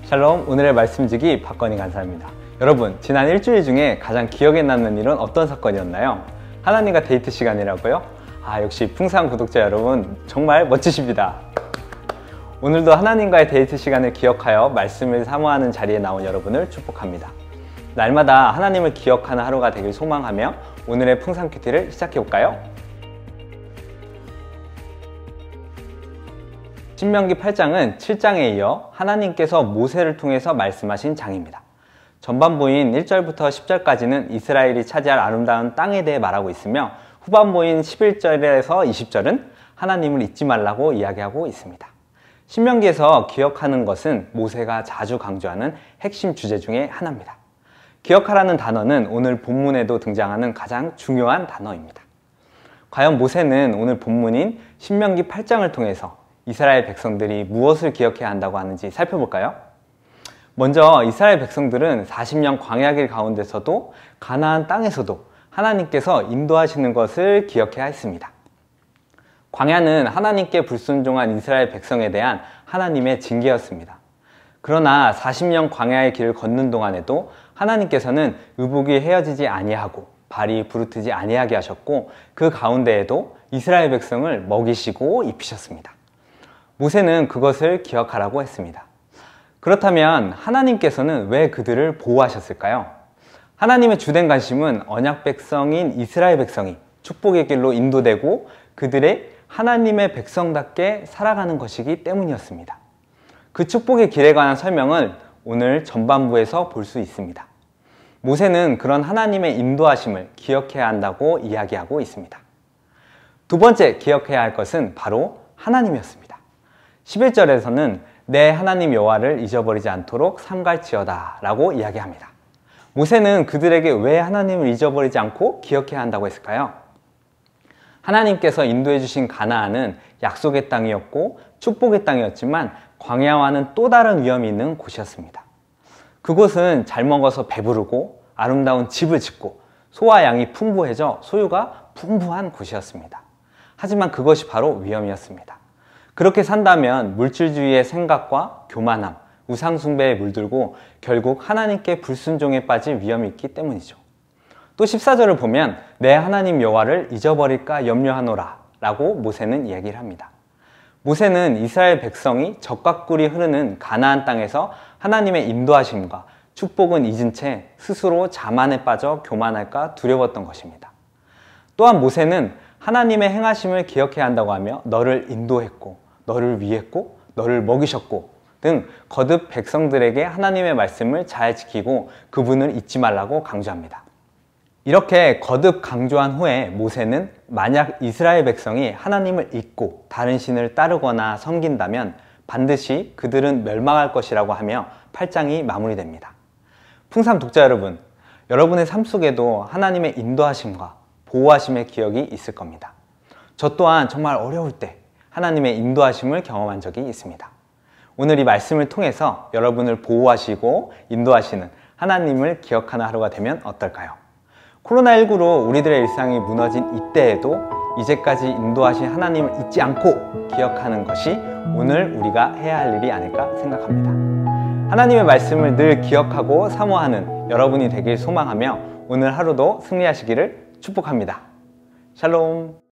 샬롬, 오늘의 말씀지기 박건희 간사입니다. 여러분, 지난 일주일 중에 가장 기억에 남는 일은 어떤 사건이었나요? 하나님과 데이트 시간이라고요? 역시 풍상 구독자 여러분 정말 멋지십니다. 오늘도 하나님과의 데이트 시간을 기억하여 말씀을 사모하는 자리에 나온 여러분을 축복합니다. 날마다 하나님을 기억하는 하루가 되길 소망하며 오늘의 풍상 큐티를 시작해볼까요? 신명기 8장은 7장에 이어 하나님께서 모세를 통해서 말씀하신 장입니다. 전반부인 1절부터 10절까지는 이스라엘이 차지할 아름다운 땅에 대해 말하고 있으며 후반부인 11절에서 20절은 하나님을 잊지 말라고 이야기하고 있습니다. 신명기에서 기억하는 것은 모세가 자주 강조하는 핵심 주제 중에 하나입니다. 기억하라는 단어는 오늘 본문에도 등장하는 가장 중요한 단어입니다. 과연 모세는 오늘 본문인 신명기 8장을 통해서 이스라엘 백성들이 무엇을 기억해야 한다고 하는지 살펴볼까요? 먼저 이스라엘 백성들은 40년 광야길 가운데서도 가나안 땅에서도 하나님께서 인도하시는 것을 기억해야 했습니다. 광야는 하나님께 불순종한 이스라엘 백성에 대한 하나님의 징계였습니다. 그러나 40년 광야의 길을 걷는 동안에도 하나님께서는 의복이 헤어지지 아니하고 발이 부르트지 아니하게 하셨고 그 가운데에도 이스라엘 백성을 먹이시고 입히셨습니다. 모세는 그것을 기억하라고 했습니다. 그렇다면 하나님께서는 왜 그들을 보호하셨을까요? 하나님의 주된 관심은 언약 백성인 이스라엘 백성이 축복의 길로 인도되고 그들의 하나님의 백성답게 살아가는 것이기 때문이었습니다. 그 축복의 길에 관한 설명을 오늘 전반부에서 볼 수 있습니다. 모세는 그런 하나님의 인도하심을 기억해야 한다고 이야기하고 있습니다. 두 번째 기억해야 할 것은 바로 하나님이었습니다. 11절에서는 내 하나님 여호와를 잊어버리지 않도록 삼갈지어다 라고 이야기합니다. 모세는 그들에게 왜 하나님을 잊어버리지 않고 기억해야 한다고 했을까요? 하나님께서 인도해 주신 가나안은 약속의 땅이었고 축복의 땅이었지만 광야와는 또 다른 위험이 있는 곳이었습니다. 그곳은 잘 먹어서 배부르고 아름다운 집을 짓고 소와 양이 풍부해져 소유가 풍부한 곳이었습니다. 하지만 그것이 바로 위험이었습니다. 그렇게 산다면 물질주의의 생각과 교만함, 우상숭배에 물들고 결국 하나님께 불순종에 빠질 위험이 있기 때문이죠. 또 14절을 보면 내 하나님 여호와를 잊어버릴까 염려하노라 라고 모세는 이야기를 합니다. 모세는 이스라엘 백성이 적과 꿀이 흐르는 가나안 땅에서 하나님의 인도하심과 축복은 잊은 채 스스로 자만에 빠져 교만할까 두려웠던 것입니다. 또한 모세는 하나님의 행하심을 기억해야 한다고 하며 너를 인도했고 너를 위했고 너를 먹이셨고 등 거듭 백성들에게 하나님의 말씀을 잘 지키고 그분을 잊지 말라고 강조합니다. 이렇게 거듭 강조한 후에 모세는 만약 이스라엘 백성이 하나님을 잊고 다른 신을 따르거나 섬긴다면 반드시 그들은 멸망할 것이라고 하며 8장이 마무리됩니다. 풍삼 독자 여러분, 여러분의 삶 속에도 하나님의 인도하심과 보호하심의 기억이 있을 겁니다. 저 또한 정말 어려울 때 하나님의 인도하심을 경험한 적이 있습니다. 오늘 이 말씀을 통해서 여러분을 보호하시고 인도하시는 하나님을 하는 하루가 되면 어떨까요? 코로나19로 우리들의 일상이 무너진 이때에도 이제까지 인도하신 하나님을 잊지 않고 기억하는 것이 오늘 우리가 해야 할 일이 아닐까 생각합니다. 하나님의 말씀을 늘 기억하고 사모하는 여러분이 되길 소망하며 오늘 하루도 승리하시기를 축복합니다. 샬롬.